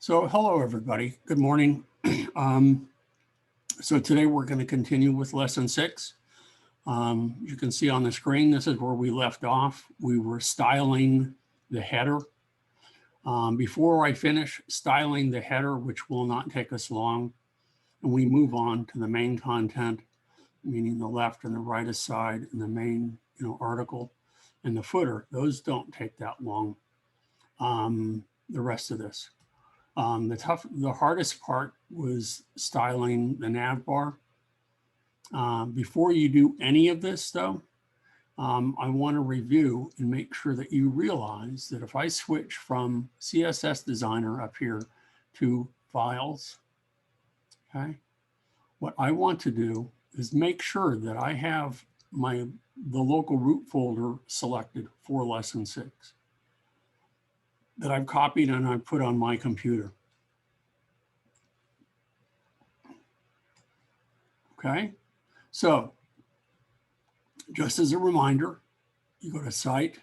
So hello, everybody. Good morning. So today we're going to continue with lesson 6. You can see on the screen, this is where we left off. We were styling the header. Before I finish styling the header, which will not take us long, and we move on to the main content, meaning the left and the right side and the main article and the footer, those don't take that long. The rest of this. The hardest part was styling the nav bar. Before you do any of this though, I want to review and make sure that you realize that if I switch from CSS Designer up here to Files, okay, what I want to do is make sure that I have the local root folder selected for lesson 6. That I've copied and I've put on my computer. Okay, so just as a reminder, you go to Site,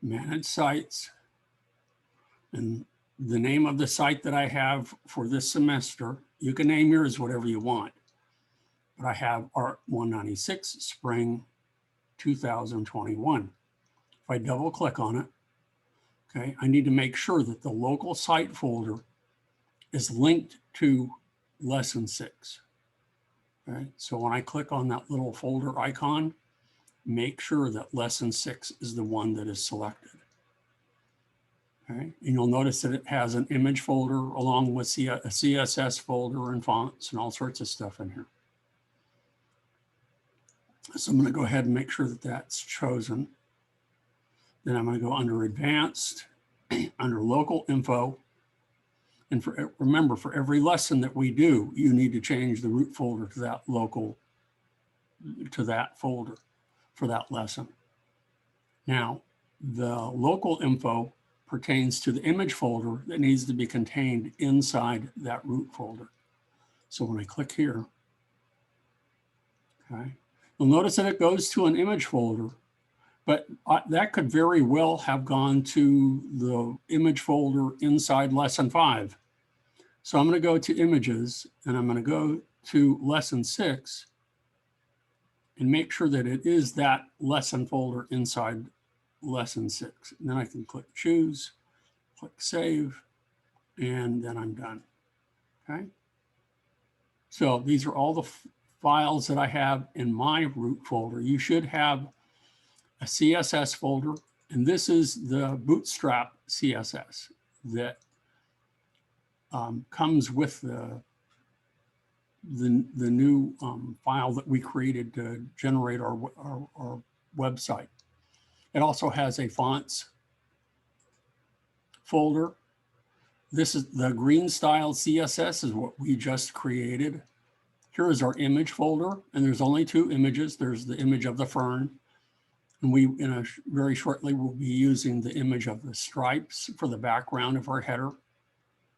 Manage Sites, and the name of the site that I have for this semester, you can name yours whatever you want, but I have Art 196 Spring 2021. If I double click on it, okay, I need to make sure that the local site folder is linked to lesson 6. Okay, so when I click on that little folder icon, make sure that lesson 6 is the one that is selected. Okay, and you'll notice that it has an image folder along with a CSS folder and fonts and all sorts of stuff in here. So I'm going to go ahead and make sure that that's chosen. Then I'm going to go under Advanced, under Local Info. And remember, for every lesson that we do, you need to change the root folder to that folder for that lesson. Now, the local info pertains to the image folder that needs to be contained inside that root folder. So when I click here, okay, you'll notice that it goes to an image folder. But that could very well have gone to the image folder inside lesson 5. So I'm going to go to images and I'm going to go to lesson 6 and make sure that it is that lesson folder inside lesson 6. And then I can click choose, click save, and then I'm done. Okay. So these are all the files that I have in my root folder. You should have a CSS folder, and this is the Bootstrap CSS that comes with the new file that we created to generate our website. It also has a fonts folder. This is the green style CSS is what we just created. Here is our image folder, and there's only 2 images. There's the image of the fern. And we, very shortly, will be using the image of the stripes for the background of our header.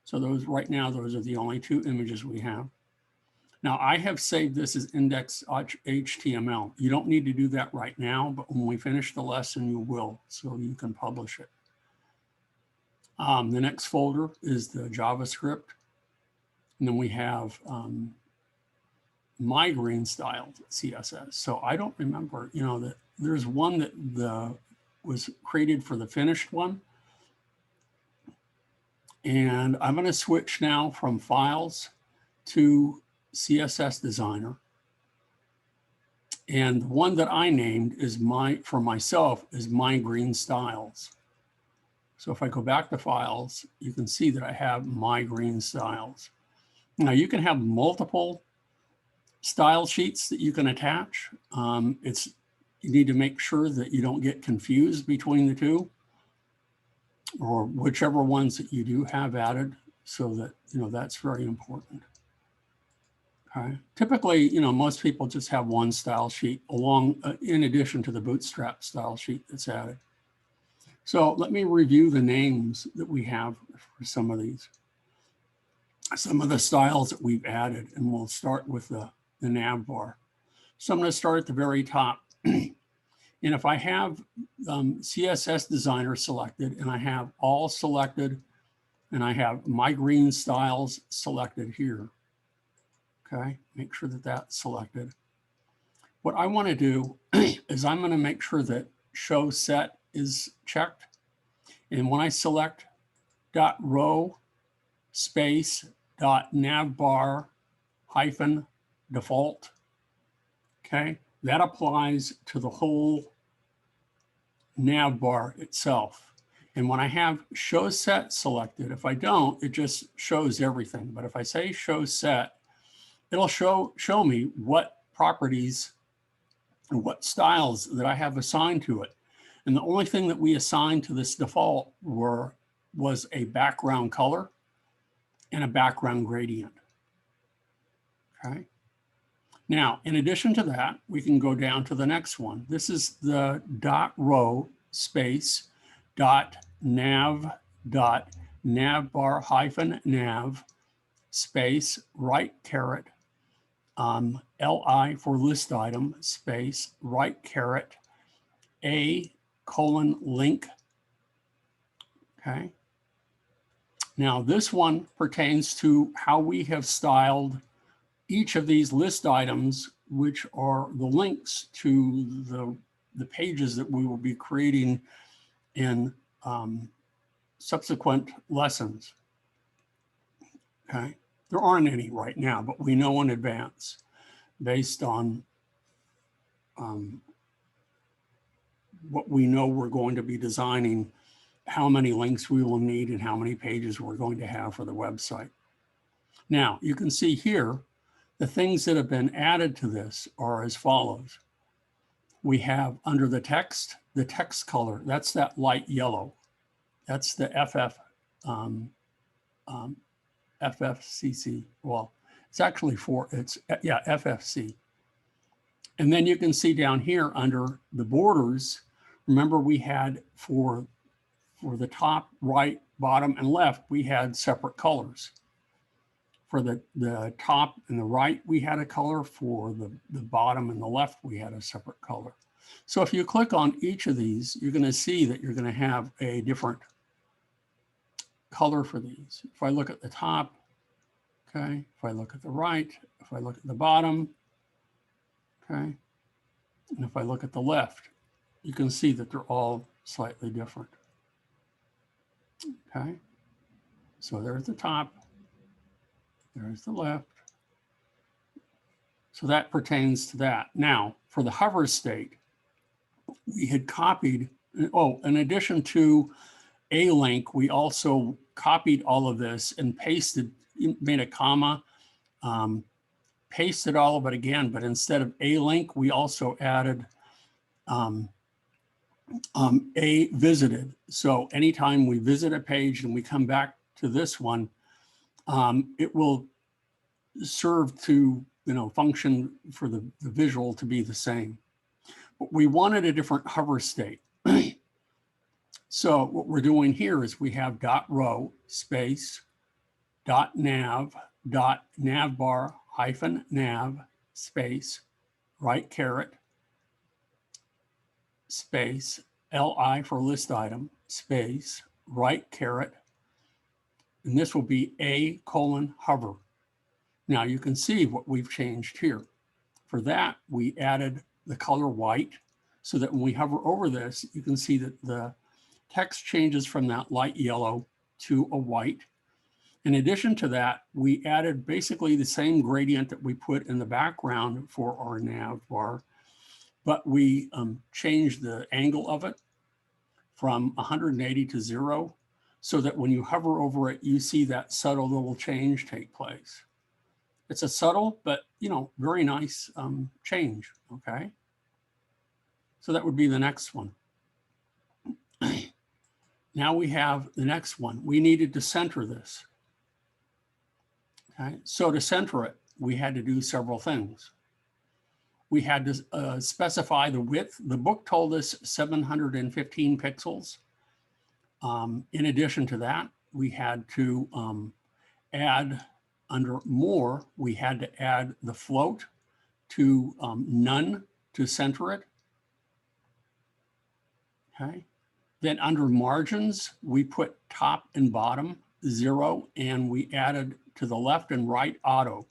So those right now, those are the only 2 images we have. Now I have saved this as index.html. You don't need to do that right now, but when we finish the lesson, you will, so you can publish it. The next folder is the JavaScript. And then we have my green style CSS. So I don't remember, that there's one that was created for the finished one. And I'm going to switch now from Files to CSS Designer. And the one that I named is for myself is My Green Styles. So if I go back to Files, you can see that I have My Green Styles. Now you can have multiple style sheets that you can attach. You need to make sure that you don't get confused between the 2, or whichever ones that you do have added, so that, that's very important. Okay. Typically, most people just have one style sheet in addition to the Bootstrap style sheet that's added. So let me review the names that we have for some of these. Some of the styles that we've added, and we'll start with the nav bar. So I'm going to start at the very top. And if I have CSS Designer selected and I have all selected and I have my green styles selected here. Okay, make sure that that's selected. What I want to do is I'm going to make sure that show set is checked. And when I select .row space .nav bar hyphen default, okay, that applies to the whole nav bar itself. And when I have show set selected, if I don't, it just shows everything. But if I say show set, it'll show me what properties and what styles that I have assigned to it. And the only thing that we assigned to this default was a background color and a background gradient. Okay. Now, in addition to that, we can go down to the next one. This is the .row space .nav bar hyphen nav space right caret LI for list item space right caret A colon link. Okay. Now this one pertains to how we have styled each of these list items, which are the links to the pages that we will be creating in subsequent lessons. Okay. There aren't any right now, but we know in advance based on what we know we're going to be designing, how many links we will need and how many pages we're going to have for the website. Now, you can see here, the things that have been added to this are as follows. We have under the text color, that's that light yellow. That's the FFCC. Well, it's actually FFC. And then you can see down here under the borders, remember we had for the top, right, bottom, and left, we had separate colors. For the top and the right, we had a color. For the bottom and the left, we had a separate color. So if you click on each of these, you're going to see that you're going to have a different color for these. If I look at the top, okay, if I look at the right, if I look at the bottom, okay, and if I look at the left, you can see that they're all slightly different. Okay, so there's the top, there's the left. So that pertains to that. Now, for the hover state, we had copied, in addition to a link, we also copied all of this and pasted, made a comma, pasted all of it again, but instead of a link, we also added a visited. So anytime we visit a page and we come back to this one, it will serve to, function for the visual to be the same. But we wanted a different hover state. So what we're doing here is we have .row space .nav bar hyphen nav space right caret space LI for list item space right caret, and this will be A colon hover. Now you can see what we've changed here. For that, we added the color white so that when we hover over this, you can see that the text changes from that light yellow to a white. In addition to that, we added basically the same gradient that we put in the background for our nav bar, but we changed the angle of it from 180 to 0, so that when you hover over it, you see that subtle little change take place. It's a subtle, but very nice change, okay? So that would be the next one. Now we have the next one. We needed to center this. Okay, so to center it, we had to do several things. We had to specify the width. The book told us 715 pixels. In addition to that, we had to add, under more, we had to add the float to none to center it. Okay. Then under margins, we put top and bottom 0, and we added to the left and right auto.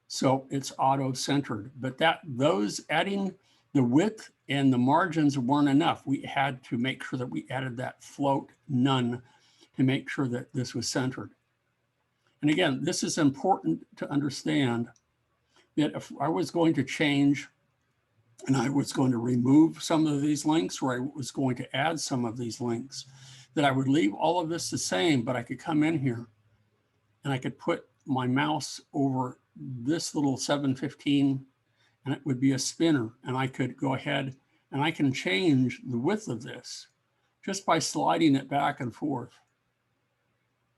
So it's auto-centered, but those adding the width and the margins weren't enough. We had to make sure that we added that float none to make sure that this was centered. And again, this is important to understand that if I was going to change and I was going to remove some of these links, or I was going to add some of these links, that I would leave all of this the same, but I could come in here and I could put my mouse over this little 715 and it would be a spinner, and I could go ahead and I can change the width of this just by sliding it back and forth,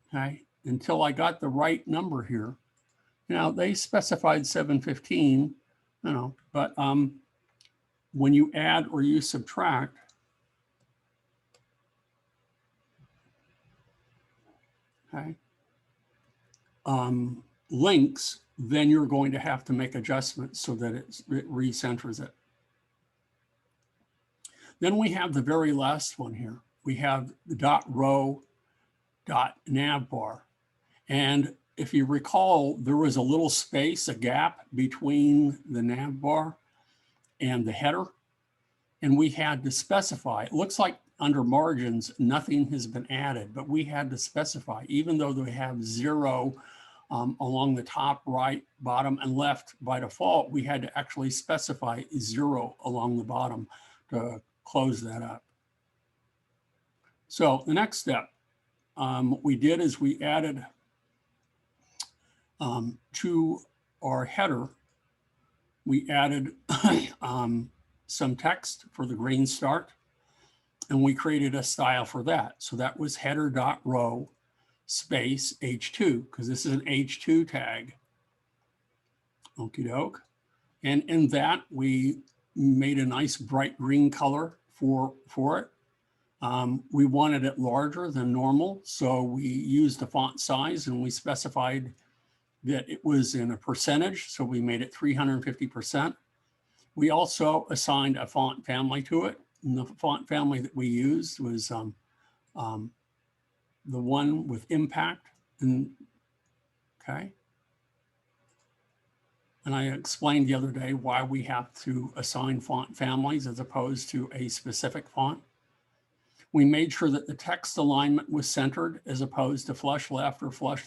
okay, until I got the right number here. Now they specified 715, but when you add or you subtract, okay, links, then you're going to have to make adjustments so that it recenters it. Then we have the very last one here. We have the .row .nav bar. And if you recall, there was a little space, a gap between the nav bar and the header. And we had to specify, it looks like under margins, nothing has been added, but we had to specify, even though they have 0 along the top, right, bottom, and left by default, we had to actually specify 0 along the bottom to close that up. So the next step, what we did is we added to our header, we added some text for the green start, and we created a style for that. So that was header.row space H2, because this is an H2 tag. Okie doke. And in that, we made a nice bright green color for it. We wanted it larger than normal, so we used the font size and we specified that it was in a percentage, so we made it 350%. We also assigned a font family to it, and the font family that we used was the one with impact, okay. And I explained the other day why we have to assign font families as opposed to a specific font. We made sure that the text alignment was centered as opposed to flush left or flush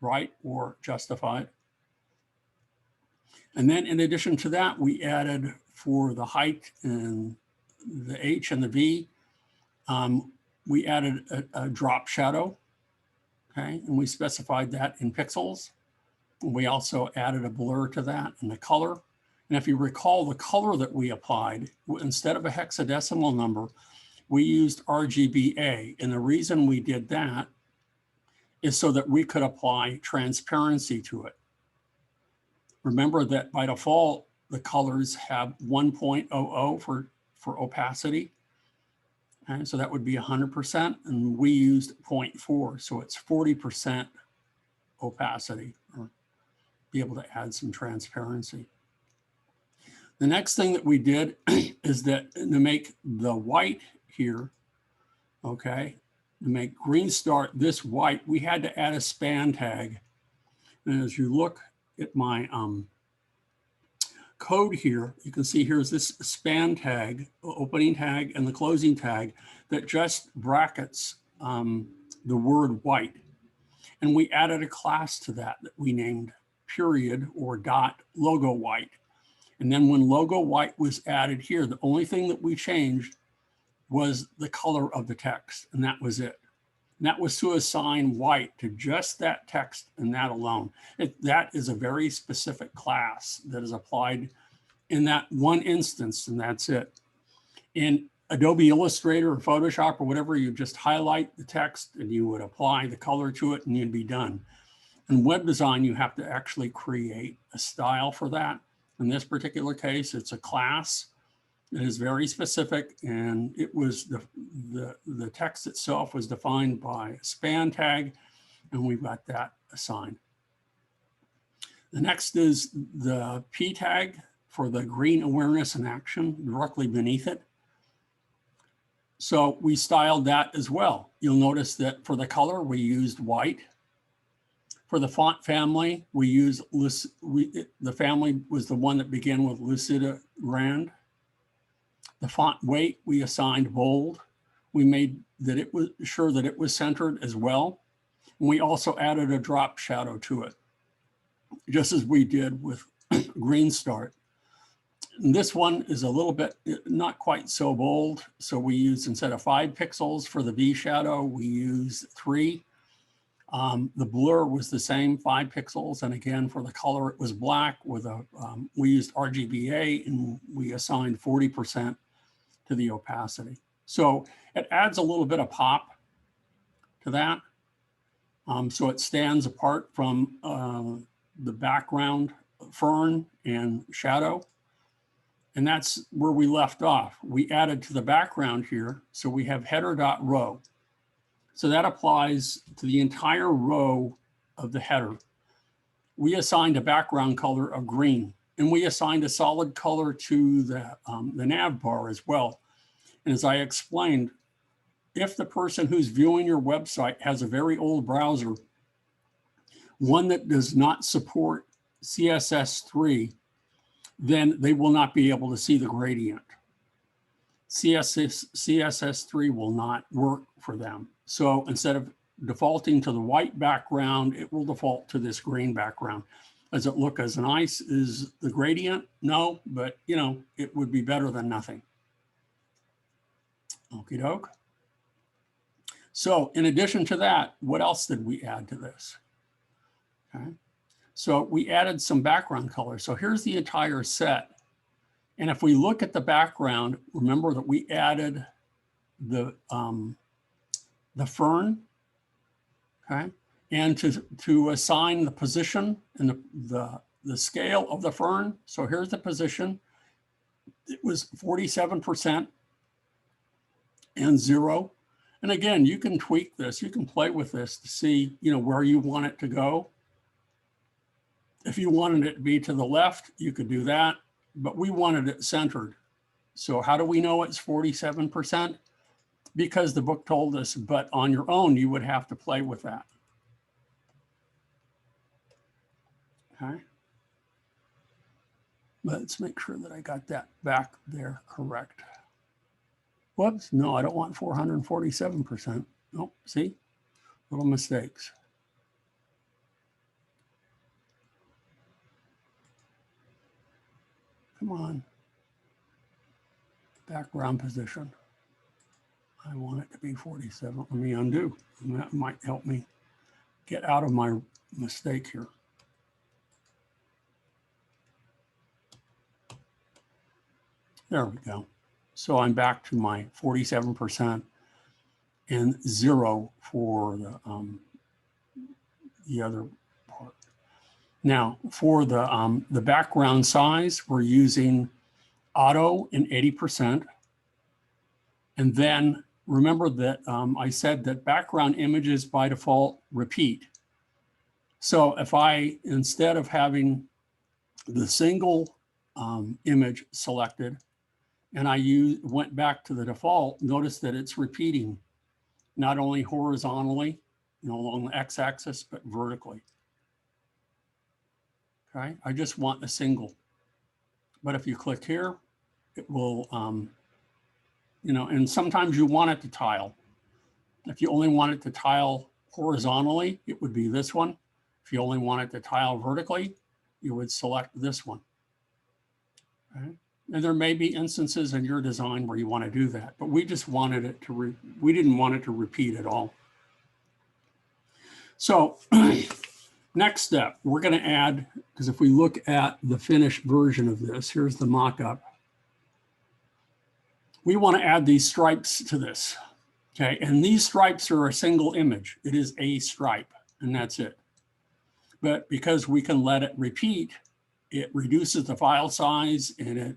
right or justified. And then in addition to that, we added for the height and the H and the V, we added a drop shadow, okay? And we specified that in pixels. We also added a blur to that and the color. And if you recall, the color that we applied, instead of a hexadecimal number, we used RGBA. And the reason we did that is so that we could apply transparency to it. Remember that by default, the colors have 1.00 for opacity. And so that would be 100%, and we used 0.4, so it's 40% opacity, or be able to add some transparency. The next thing that we did is that to make the white here, okay, to make green start this white, we had to add a span tag. And as you look at my code here, you can see here's this span tag, opening tag, and the closing tag that just brackets the word white. And we added a class to that we named period or dot logo white. And then when logo white was added here, the only thing that we changed was the color of the text, and that was it. And that was to assign white to just that text and that alone. That is a very specific class that is applied in that one instance, and that's it. In Adobe Illustrator or Photoshop or whatever, you just highlight the text and you would apply the color to it and you'd be done. In web design, you have to actually create a style for that. In this particular case, it's a class. It is very specific, and it was the text itself was defined by a span tag, and we've got that assigned. The next is the P tag for the green awareness and action directly beneath it. So we styled that as well. You'll notice that for the color, we used white. For the font family, we used, the family was the one that began with Lucida Grand. The font weight, we assigned bold. We made that it was sure that it was centered as well. And we also added a drop shadow to it, just as we did with Green Start. And this one is a little bit not quite so bold. So we used, instead of 5 pixels for the V shadow, we used 3. The blur was the same, 5 pixels. And again, for the color, it was black with a, we used RGBA and we assigned 40% to the opacity. So it adds a little bit of pop to that. So it stands apart from the background fern and shadow. And that's where we left off. We added to the background here. So we have header.row. So that applies to the entire row of the header. We assigned a background color of green, and we assigned a solid color to the nav bar as well. And as I explained, if the person who's viewing your website has a very old browser, one that does not support CSS3, then they will not be able to see the gradient. CSS3 will not work for them. So instead of defaulting to the white background, it will default to this green background. Does it look as nice as the gradient? No, but you know, it would be better than nothing. Okie doke. So in addition to that, what else did we add to this? Okay. So we added some background color. So here's the entire set. And if we look at the background, remember that we added the fern, okay? And to assign the position and the scale of the fern. So here's the position. It was 47% and 0. And again, you can tweak this. You can play with this to see, you know, where you want it to go. If you wanted it to be to the left, you could do that, but we wanted it centered. So how do we know it's 47%? Because the book told us, but on your own, you would have to play with that. Okay. Let's make sure that I got that back there correct. Whoops, no, I don't want 447%. Nope, see, little mistakes. Come on, background position. I want it to be 47. Let me undo. And that might help me get out of my mistake here. There we go. So I'm back to my 47% and 0 for the other part. Now for the background size, we're using auto and 80%. And then remember that I said that background images by default repeat. So if I, instead of having the single image selected, and I went back to the default, notice that it's repeating, not only horizontally, you know, along the x-axis, but vertically. Okay, I just want a single. But if you click here, it will, you know, and sometimes you want it to tile. If you only want it to tile horizontally, it would be this one. If you only want it to tile vertically, you would select this one. Okay. And there may be instances in your design where you want to do that, but we just wanted it to, we didn't want it to repeat at all. So next step, we're going to add, because if we look at the finished version of this, here's the mock-up. We want to add these stripes to this. Okay, and these stripes are a single image. It is a stripe, and that's it. But because we can let it repeat, it reduces the file size, and it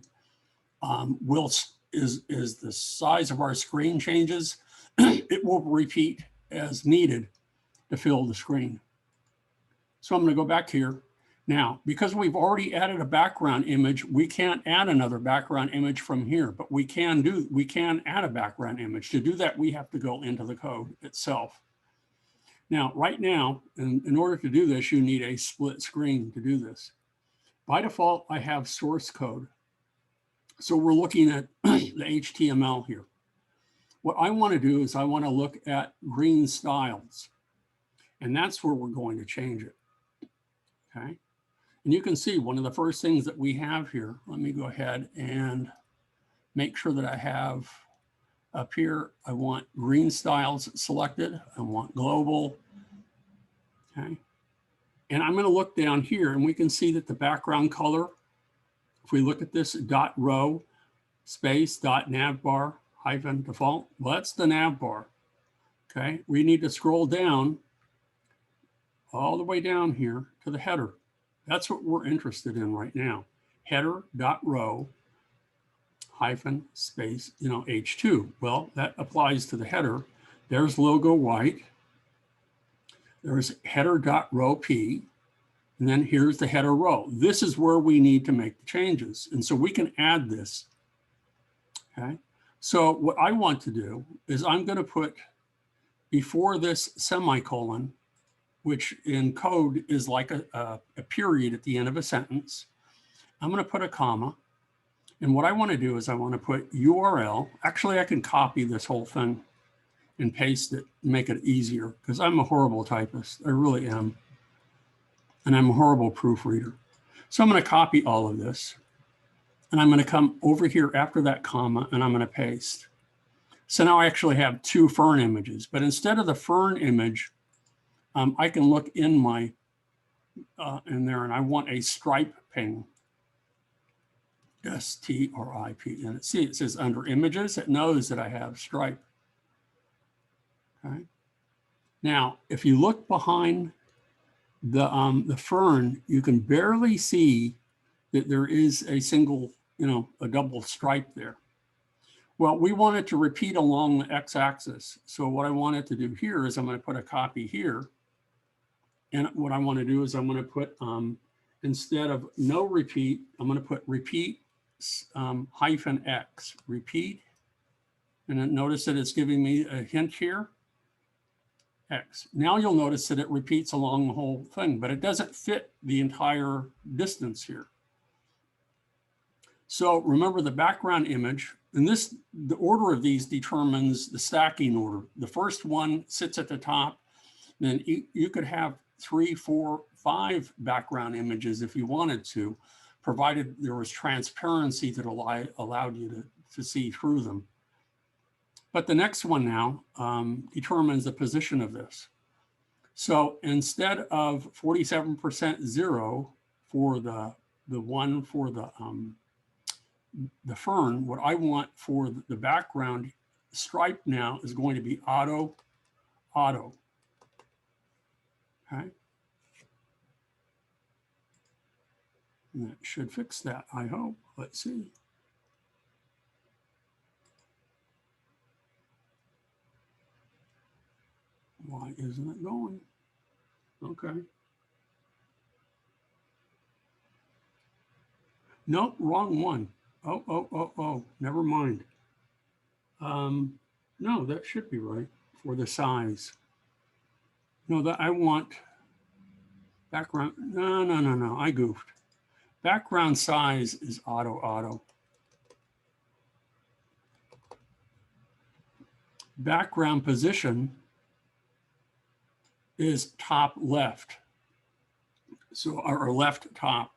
as the size of our screen changes, it will repeat as needed to fill the screen. So I'm going to go back here. Now, because we've already added a background image, we can't add another background image from here, but we can add a background image. To do that, we have to go into the code itself. Now, right now, in order to do this, you need a split screen to do this. By default, I have source code. So we're looking at the HTML here. What I want to do is I want to look at green styles, and that's where we're going to change it. Okay. And you can see one of the first things that we have here. Let me go ahead and make sure that I have up here, I want green styles selected. I want global. Okay. And I'm going to look down here and we can see that the background color, if we look at this dot row space dot nav bar hyphen default, well, that's the nav bar. Okay. We need to scroll down all the way down here to the header. That's what we're interested in right now. Header dot row hyphen space, H2. Well, that applies to the header. There's logo white. There's header dot row P. And then here's the header row. This is where we need to make the changes. And so we can add this. Okay. So what I want to do is I'm going to put before this semicolon, which in code is like a period at the end of a sentence. I'm going to put a comma. And what I want to do is I want to put URL. Actually, I can copy this whole thing and paste it, make it easier, because I'm a horrible typist. I really am. And I'm a horrible proofreader. So I'm going to copy all of this. And I'm going to come over here after that comma, and I'm going to paste. So now I actually have two fern images. But instead of the fern image, I can look in my in there, and I want a stripe ping. S-T-R-I-P. And see, it says under images. It knows that I have stripe. Okay. Now, if you look behind the fern, you can barely see that there is a single, a double stripe there. Well, we want it to repeat along the x-axis. So what I want it to do here is I'm going to put a copy here. And what I want to do is I'm going to put, instead of no repeat, I'm going to put repeat hyphen X, repeat. And then notice that it's giving me a hint here, X. Now you'll notice that it repeats along the whole thing, but it doesn't fit the entire distance here. So remember the background image, and the order of these determines the stacking order. The first one sits at the top, then you could have 3, 4, 5 background images if you wanted to, provided there was transparency that allowed you to see through them. But the next one now determines the position of this. So instead of 47% 0 for the one for the fern, what I want for the background stripe now is going to be auto. Okay. And that should fix that, I hope. Let's see. Why isn't it going? Okay. Nope, wrong one. Oh, never mind. No, that should be right for the size. No, that I want background. No, I goofed. Background size is auto. Background position is top left. So our left top.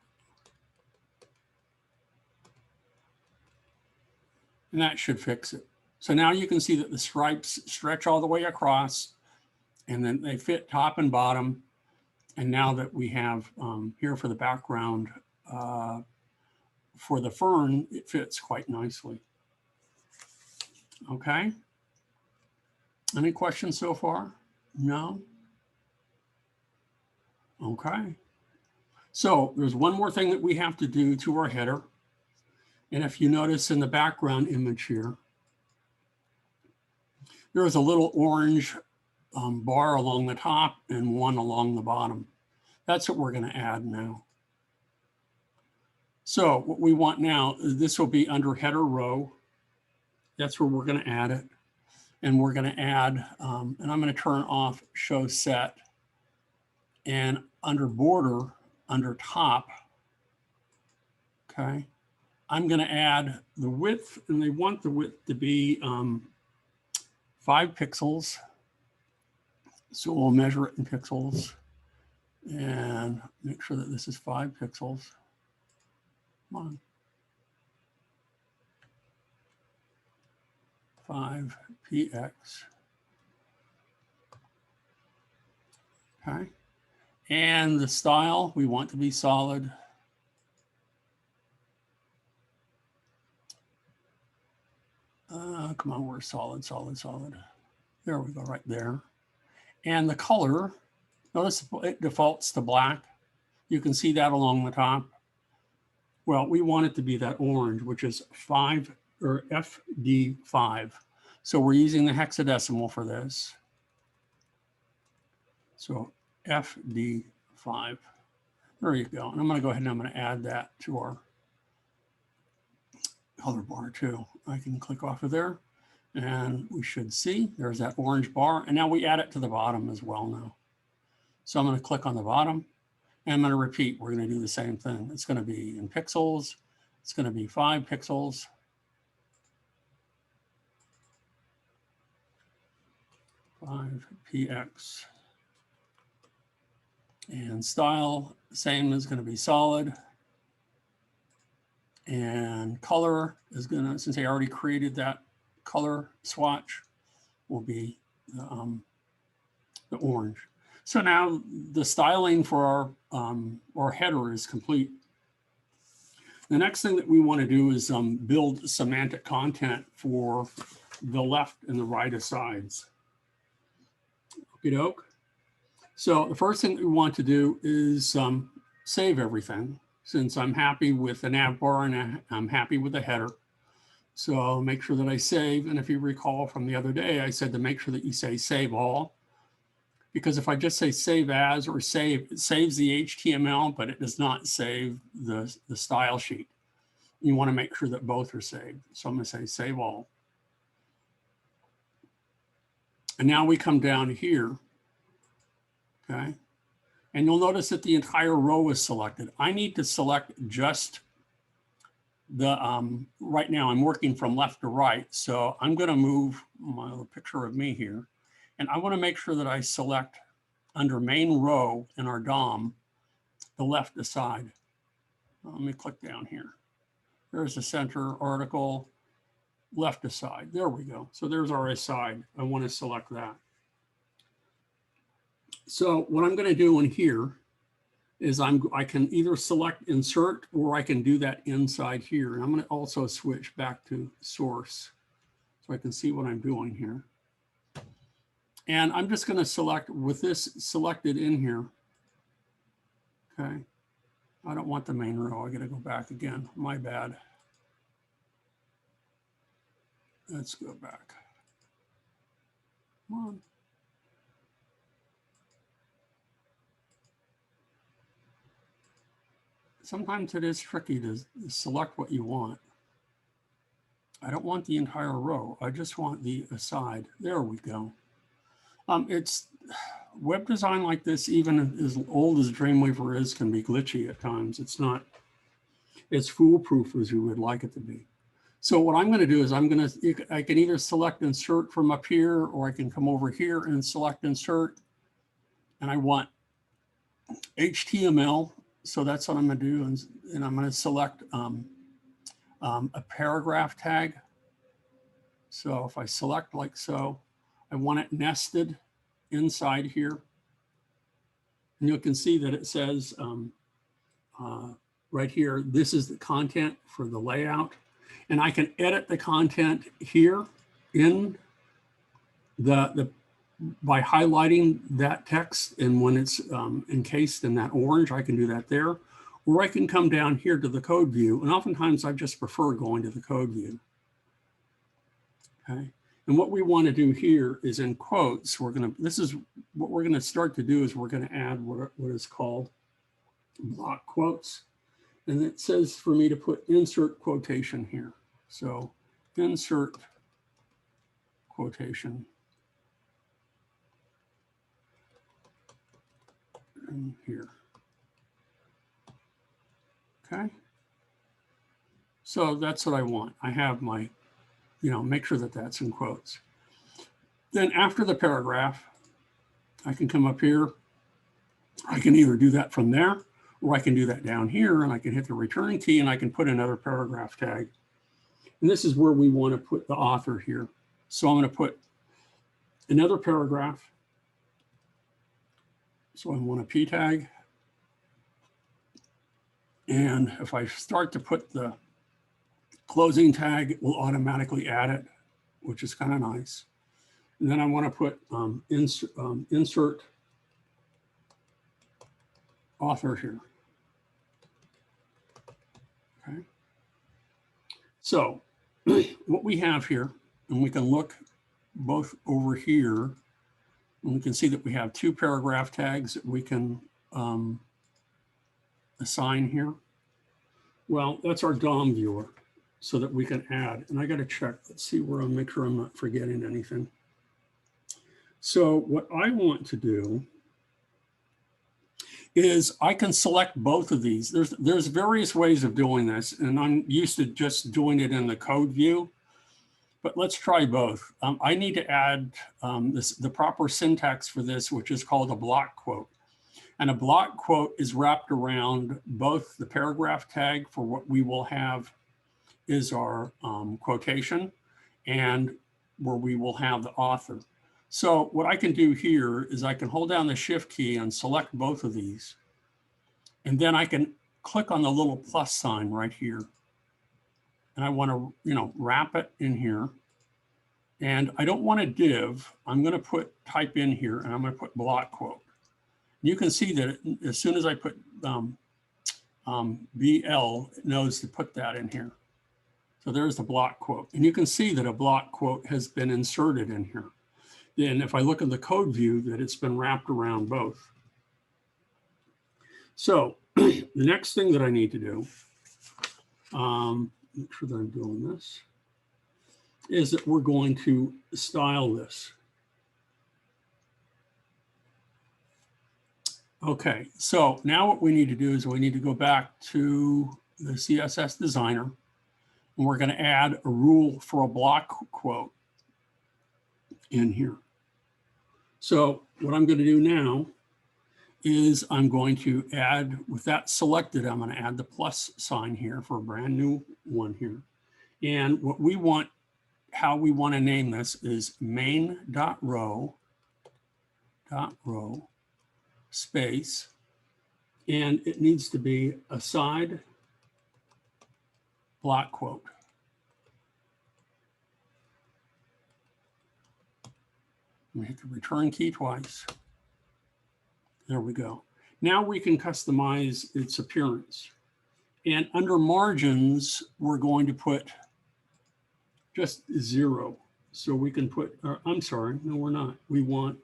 And that should fix it. So now you can see that the stripes stretch all the way across, and then they fit top and bottom. And now that we have here for the background, for the fern, it fits quite nicely. Okay. Any questions so far? No? Okay. So there's one more thing that we have to do to our header. And if you notice in the background image here, there is a little orange bar along the top and one along the bottom. That's what we're going to add now. So what we want now is this will be under header row. That's where we're going to add it. And we're going to add, and I'm going to turn off show set. And under border, under top, okay, I'm going to add the width, and they want the width to be 5 pixels. So we'll measure it in pixels and make sure that this is 5 pixels. Come on. 5px. Okay. And the style we want to be solid. Come on, we're solid, solid, solid. There we go, right there. And the color, notice it defaults to black. You can see that along the top. Well, we want it to be that orange, which is 5 or FD5. So we're using the hexadecimal for this. So FD5. There you go. And I'm going to go ahead and I'm going to add that to our color bar too. I can click off of there and we should see there's that orange bar. And now we add it to the bottom as well now. So I'm going to click on the bottom and I'm going to repeat. We're going to do the same thing. It's going to be in pixels. It's going to be 5 pixels. .px. And style, same, is going to be solid. And color is going to, since I already created that color swatch, will be the orange. So now the styling for our header is complete. The next thing that we want to do is build semantic content for the left and the right of sides. Okey doke. So the first thing that we want to do is save everything. Since I'm happy with the nav bar and I'm happy with the header. So I'll make sure that I save. And if you recall from the other day, I said to make sure that you say save all. Because if I just say save as or save, it saves the HTML, but it does not save the style sheet. You want to make sure that both are saved. So I'm going to say save all. And now we come down here, okay? And you'll notice that the entire row is selected. I need to select just the, right now I'm working from left to right. So I'm going to move my little picture of me here. And I want to make sure that I select under main row in our DOM, the left aside. Let me click down here. There's the center article, left aside. There we go. So there's our aside. I want to select that. So what I'm going to do in here is I can either select insert or I can do that inside here. And I'm going to also switch back to source so I can see what I'm doing here. And I'm just going to select with this selected in here. Okay. I don't want the main row. I got to go back again. My bad. Let's go back. Come on. Sometimes it is tricky to select what you want. I don't want the entire row. I just want the aside. There we go. It's web design like this, even as old as Dreamweaver is, can be glitchy at times. It's not as foolproof as you would like it to be. So what I'm going to do is I can either select insert from up here, or I can come over here and select insert. And I want HTML. So that's what I'm going to do. And I'm going to select a paragraph tag. So if I select like so, I want it nested inside here. And you can see that it says right here, this is the content for the layout. And I can edit the content here in by highlighting that text. And when it's encased in that orange, I can do that there. Or I can come down here to the code view. And oftentimes I just prefer going to the code view. Okay. And what we want to do here is in quotes, this is what we're going to start to do is we're going to add what is called block quotes. And it says for me to put insert quotation here. So insert quotation in here. Okay. So that's what I want. I have my, make sure that that's in quotes. Then after the paragraph, I can come up here. I can either do that from there, or I can do that down here, and I can hit the return key, and I can put another paragraph tag. And this is where we want to put the author here. So I'm going to put another paragraph. So I want a p tag. And if I start to put the closing tag, it will automatically add it, which is kind of nice. And then I want to put insert author here. Okay. So what we have here, and we can look both over here, and we can see that we have two paragraph tags that we can assign here. Well, that's our DOM viewer, so that we can add. And I got to check, let's see where I'll make sure I'm not forgetting anything. So what I want to do is I can select both of these. There's various ways of doing this, and I'm used to just doing it in the code view, but let's try both. I need to add the proper syntax for this, which is called a block quote. And a block quote is wrapped around both the paragraph tag for what we will have is our quotation, and where we will have the author. So what I can do here is I can hold down the shift key and select both of these. And then I can click on the little plus sign right here. And I want to, wrap it in here. And I don't want a div. I'm going to type in here, and I'm going to put block quote. You can see that as soon as I put BL, it knows to put that in here. So there's the block quote. And you can see that a block quote has been inserted in here. Then if I look in the code view, that it's been wrapped around both. So the next thing that I need to do, make sure that I'm doing this, is that we're going to style this. Okay, so now what we need to do is we need to go back to the CSS designer, and we're going to add a rule for a block quote in here. So what I'm going to do now is I'm going to add, with that selected, I'm going to add the plus sign here for a brand new one here. And what we want, how we want to name this is main.row space, and it needs to be a side block quote. I'm going to hit the return key twice. There we go. Now we can customize its appearance. And under margins, we're going to put just 0. So we can put, I'm sorry, no, we're not. We want,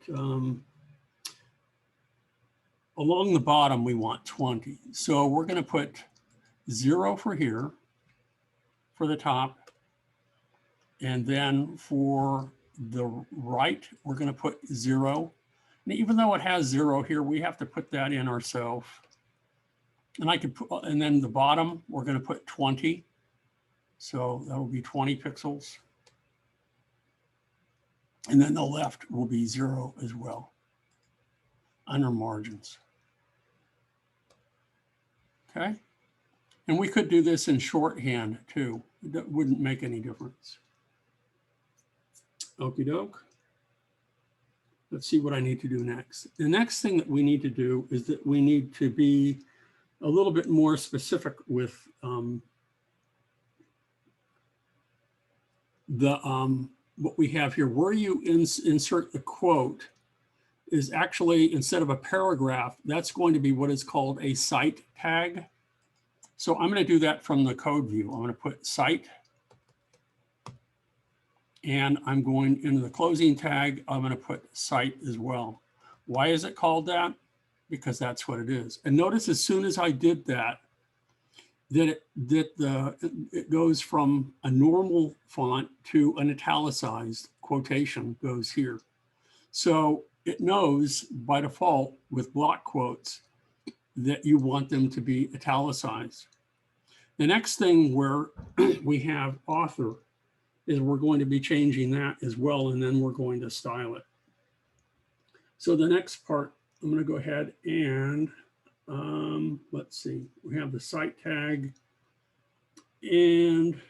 along the bottom, we want 20. So we're going to put 0 for here, for the top. And then for the right, we're going to put 0. And even though it has 0 here, we have to put that in ourselves. And I could put, and then the bottom, we're going to put 20. So that will be 20 pixels. And then the left will be 0 as well, under margins. Okay. And we could do this in shorthand too. That wouldn't make any difference. Okie doke. Let's see what I need to do next. The next thing that we need to do is that we need to be a little bit more specific with what we have here. Where you insert the quote is actually, instead of a paragraph, that's going to be what is called a cite tag. So I'm going to do that from the code view. I'm going to put cite. And I'm going into the closing tag, I'm going to put cite as well. Why is it called that? Because that's what it is. And notice as soon as I did that, that it goes from a normal font to an italicized quotation goes here. So it knows by default with block quotes that you want them to be italicized. The next thing where we have author is we're going to be changing that as well, and then we're going to style it. So the next part, I'm going to go ahead and let's see, we have the site tag, and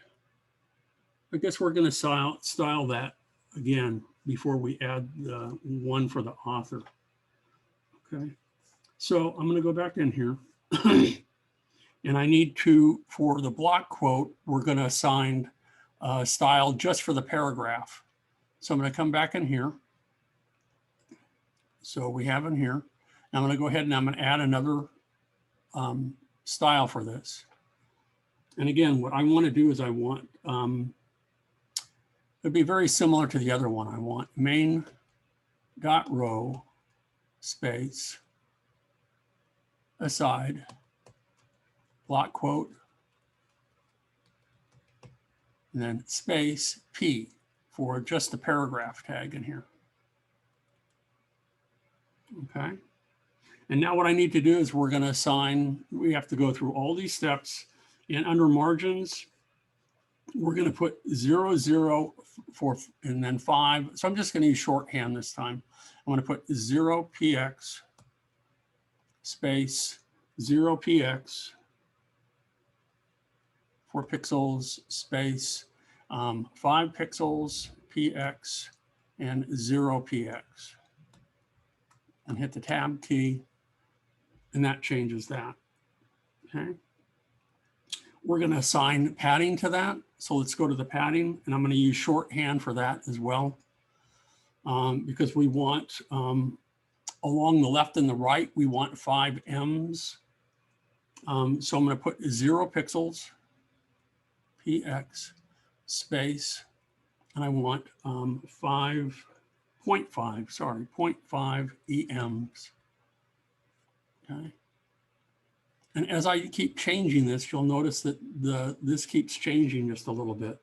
I guess we're going to style that again before we add the one for the author. Okay, so I'm going to go back in here. And I need to, for the block quote, we're going to assign style just for the paragraph. So I'm going to come back in here. So we have in here. I'm going to go ahead and I'm going to add another style for this. And again, what I want to do is I want, it'd be very similar to the other one. I want main.row space aside block quote, and then space P for just the paragraph tag in here. Okay. And now what I need to do is we're going to assign, we have to go through all these steps, and under margins, we're going to put 0, 0, 4, and then 5. So I'm just going to use shorthand this time. I'm going to put 0px space 0px 4 pixels space 5 pixels px and 0px, and hit the tab key, and that changes that. Okay, we're going to assign padding to that, so let's go to the padding, and I'm going to use shorthand for that as well, because we want along the left and the right we want 5 ems. So I'm going to put 0 pixels px space, and I want 0.5 ems. Okay. And as I keep changing this, you'll notice that this keeps changing just a little bit.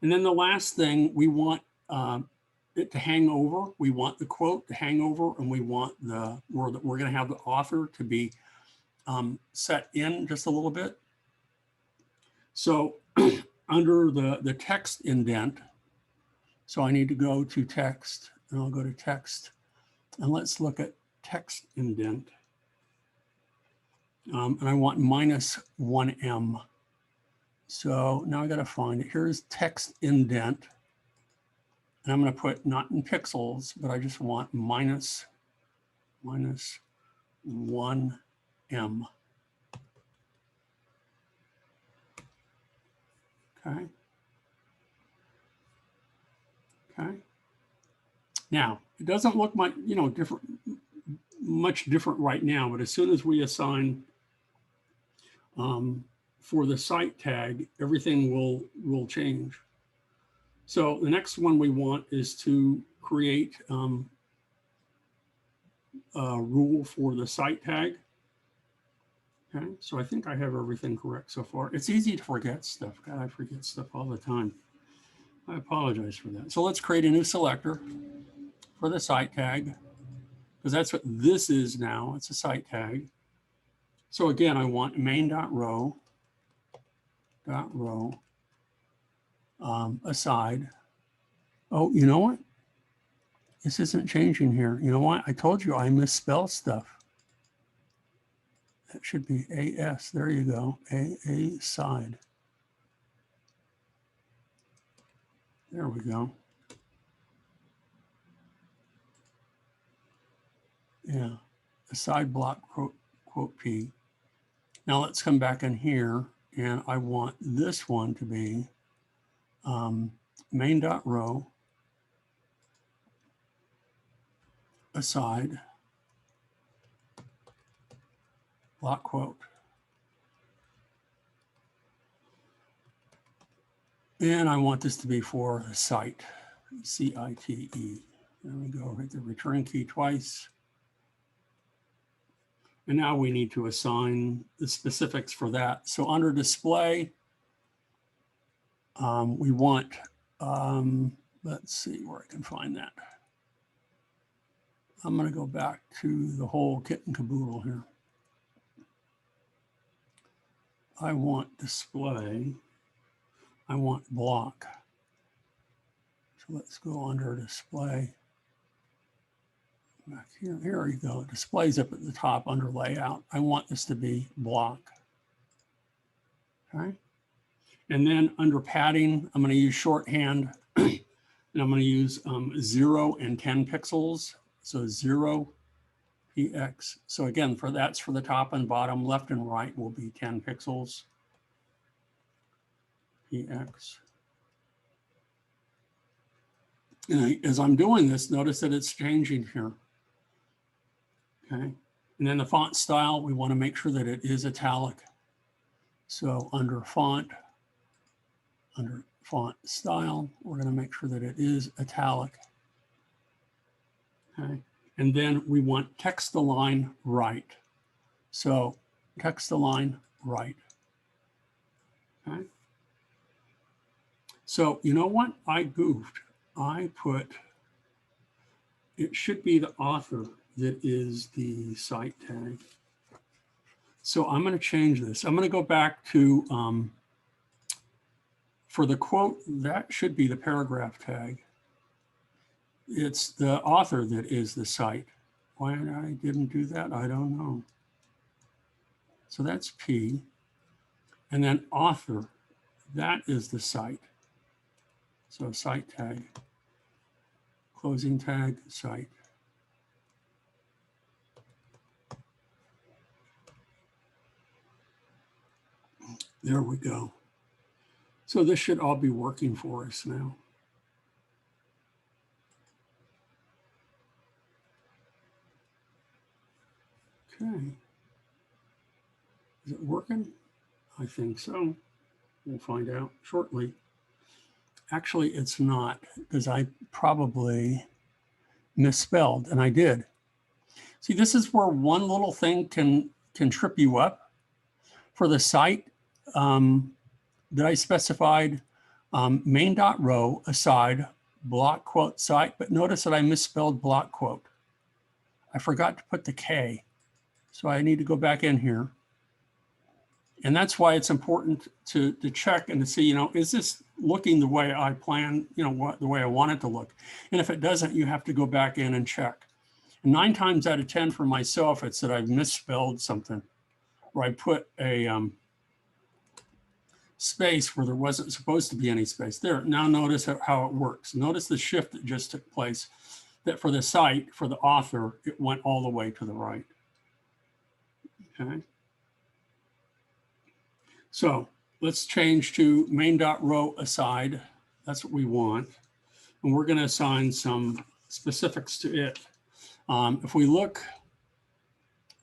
And then the last thing, we want it to hang over. We want the quote to hang over, and we want we're going to have the author to be set in just a little bit. So under the text indent, so I need to go to text, and I'll go to text, and let's look at text indent. And I want -1em. So now I got to find it. Here's text indent. And I'm going to put not in pixels, but I just want -1em. Okay. Okay. Now, it doesn't look much, much different right now, but as soon as we assign for the site tag, everything will change. So the next one we want is to create a rule for the site tag. Okay, so I think I have everything correct so far. It's easy to forget stuff. God, I forget stuff all the time. I apologize for that. So let's create a new selector for the site tag, because that's what this is now. It's a site tag. So again, I want main.row aside. Oh, you know what? This isn't changing here. You know what? I told you I misspelled stuff. That should be AS. There you go. A side. There we go. Yeah. Aside block quote P. Now let's come back in here, and I want this one to be main.row aside block quote. And I want this to be for the site, C-I-T-E. There we go, hit the return key twice. And now we need to assign the specifics for that. So under display, we want, let's see where I can find that. I'm going to go back to the whole kit and caboodle here. I want display. I want block. So let's go under display. Back here, here you go. Displays up at the top under layout. I want this to be block. Okay. And then under padding, I'm going to use shorthand and I'm going to use 0 and 10 pixels. So 0 px. So again, that's for the top and bottom, left and right will be 10 pixels. Px. And as I'm doing this, notice that it's changing here. Okay. And then the font style, we want to make sure that it is italic. So under font style, we're going to make sure that it is italic. Okay. And then we want text align right. So text align right. Okay. So you know what? I goofed. I put, it should be the author that is the site tag. So I'm going to change this. I'm going to go back to, for the quote, that should be the paragraph tag. It's the author that is the site. Why I didn't do that, I don't know. So that's P. And then author, that is the site. So site tag, closing tag, site. There we go. So this should all be working for us now. Okay. Is it working? I think so. We'll find out shortly. Actually, it's not, because I probably misspelled, and I did. See, this is where one little thing can trip you up. For the site that I specified, main.row aside, block quote site, but notice that I misspelled block quote. I forgot to put the K. So I need to go back in here. And that's why it's important to check and to see, you know, is this looking the way I plan, you know, the way I want it to look? And if it doesn't, you have to go back in and check. And 9 times out of 10 for myself, it's that I've misspelled something, or I put a space where there wasn't supposed to be any space there. Now notice how it works. Notice the shift that just took place, that for the site, for the author, it went all the way to the right. Okay. So let's change to main.row aside. That's what we want. And we're going to assign some specifics to it. If we look,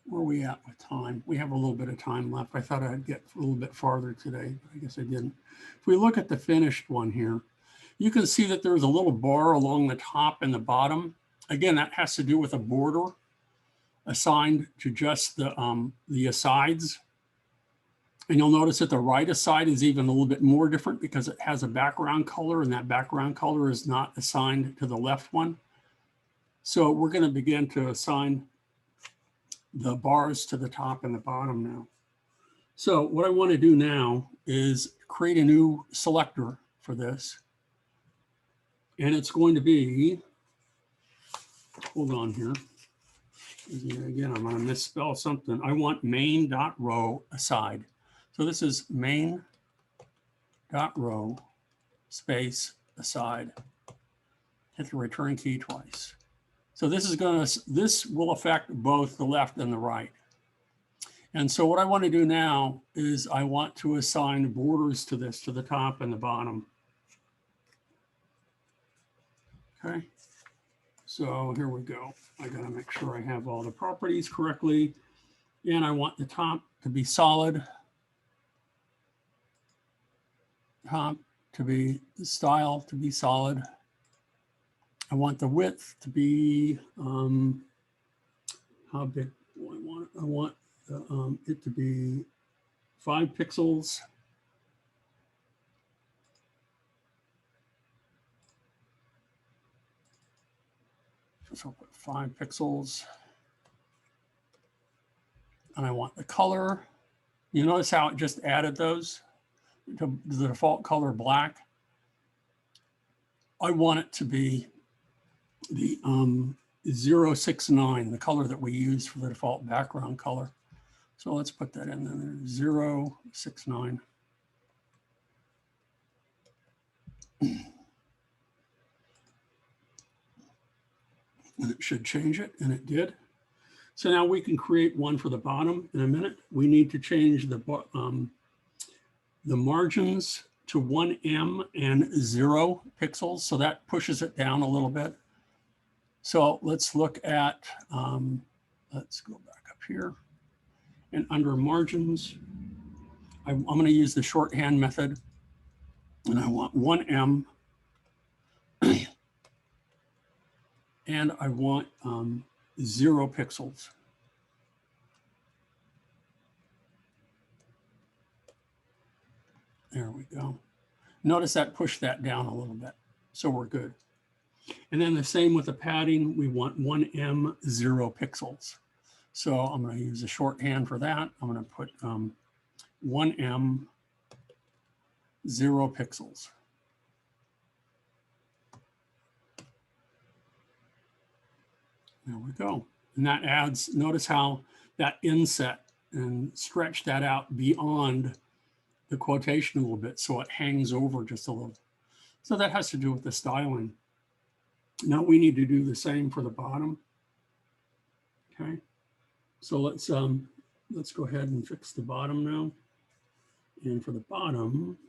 where are we at with time? We have a little bit of time left. I thought I'd get a little bit farther today, but I guess I didn't. If we look at the finished one here, you can see that there's a little bar along the top and the bottom. Again, that has to do with a border assigned to just the asides. And you'll notice that the right aside is even a little bit more different because it has a background color, and that background color is not assigned to the left one. So we're going to begin to assign the bars to the top and the bottom now. So what I want to do now is create a new selector for this. And it's going to be, hold on here. Again, I'm going to misspell something. I want main.row aside. So this is main.row space aside. Hit the return key twice. So this will affect both the left and the right. And so what I want to do now is I want to assign borders to this, to the top and the bottom. Okay. So here we go. I got to make sure I have all the properties correctly. And I want the top to be solid. Top to be, the style to be solid. I want the width to be, how big? I want it to be 5 pixels. So I'll put 5 pixels. And I want the color. You notice how it just added those to the default color black. I want it to be the 069, the color that we use for the default background color. So let's put that in there, 069. And it should change it, and it did. So now we can create one for the bottom in a minute. We need to change the margins to 1em and 0 pixels. So that pushes it down a little bit. So let's look at, let's go back up here. And under margins, I'm going to use the shorthand method. And I want 1em. And I want 0 pixels. There we go. Notice that pushed that down a little bit. So we're good. And then the same with the padding, we want 1em 0 pixels. So I'm going to use a shorthand for that. I'm going to put 1em 0 pixels. There we go. And that adds, notice how that inset and stretch that out beyond the quotation a little bit so it hangs over just a little. So that has to do with the styling. Now we need to do the same for the bottom. Okay. So let's go ahead and fix the bottom now. And for the bottom,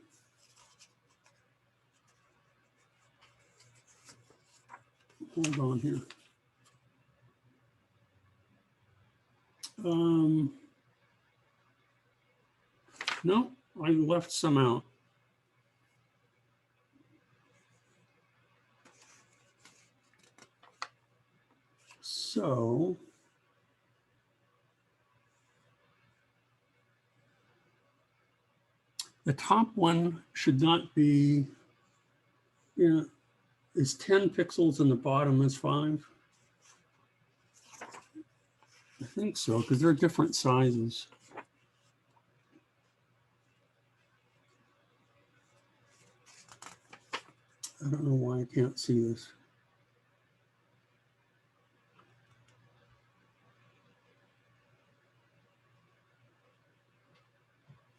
hold on here. No, I left some out. So the top one should not be, is 10 pixels and the bottom is 5. I think so, because they're different sizes. I don't know why I can't see this.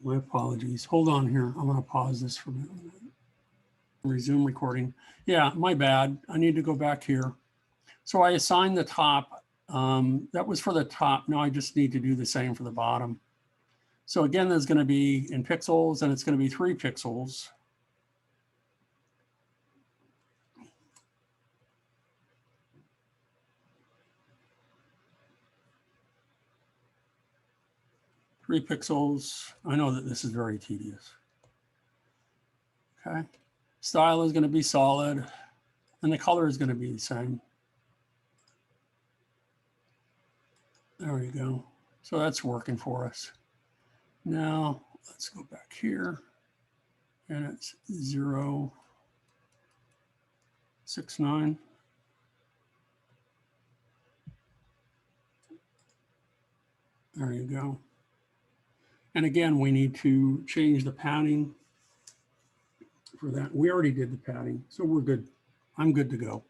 My apologies. Hold on here. I'm going to pause this for a minute. Resume recording. Yeah, my bad. I need to go back here. So I assigned the top. That was for the top. Now I just need to do the same for the bottom. So again, there's going to be in pixels, and it's going to be 3 pixels. I know that this is very tedious. Okay. Style is going to be solid, and the color is going to be the same. There we go. So that's working for us. Now let's go back here, and it's 069. There you go. And again, we need to change the padding for that. We already did the padding, so we're good. I'm good to go.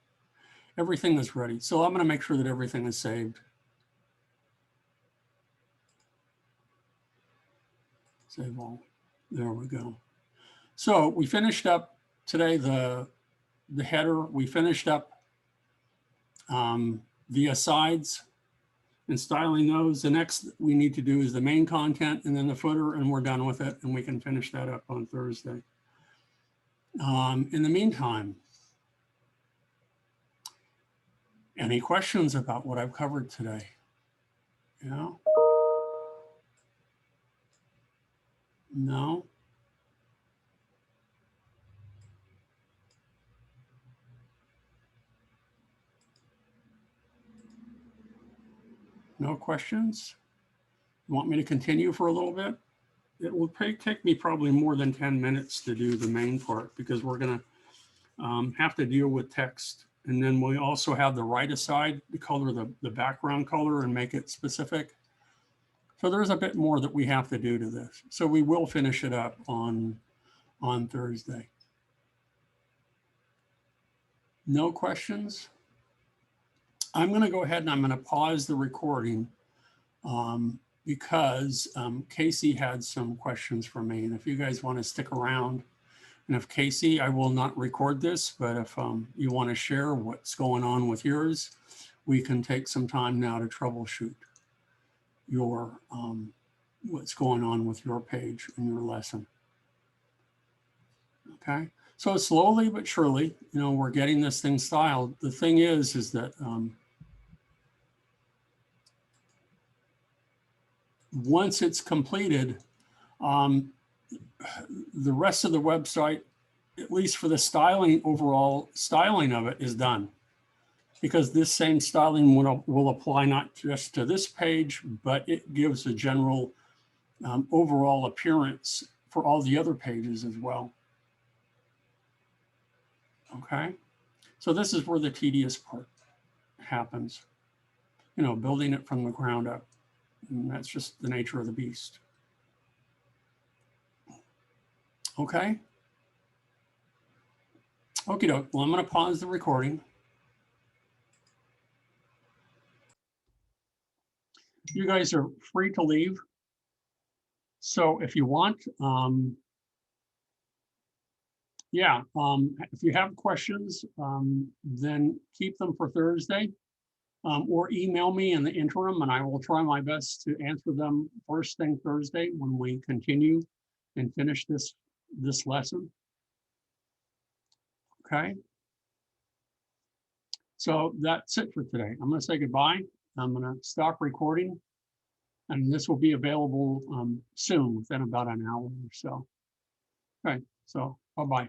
Everything is ready. So I'm going to make sure that everything is saved. Save all. There we go. So we finished up today the header. We finished up the asides and styling those. The next we need to do is the main content and then the footer, and we're done with it, and we can finish that up on Thursday. In the meantime, any questions about what I've covered today? Yeah? No? No questions? You want me to continue for a little bit? It will take me probably more than 10 minutes to do the main part because we're going to have to deal with text. And then we also have the right aside to color the background color and make it specific. So there's a bit more that we have to do to this. So we will finish it up on Thursday. No questions? I'm going to go ahead and I'm going to pause the recording because Casey had some questions for me. And if you guys want to stick around, and if Casey, I will not record this, but if you want to share what's going on with yours, we can take some time now to troubleshoot your what's going on with your page and your lesson. Okay, so slowly but surely, you know, we're getting this thing styled. The thing is that once it's completed, the rest of the website, at least for the styling, overall styling of it, is done. Because this same styling will apply not just to this page, but it gives a general overall appearance for all the other pages as well. Okay, so this is where the tedious part happens. You know, building it from the ground up. And that's just the nature of the beast. Okay. Okie doke. Well, I'm going to pause the recording. You guys are free to leave. So if you want, if you have questions, then keep them for Thursday or email me in the interim and I will try my best to answer them first thing Thursday when we continue and finish this lesson. Okay. So that's it for today. I'm going to say goodbye. I'm going to stop recording and this will be available soon, within about an hour or so. Okay, so bye-bye.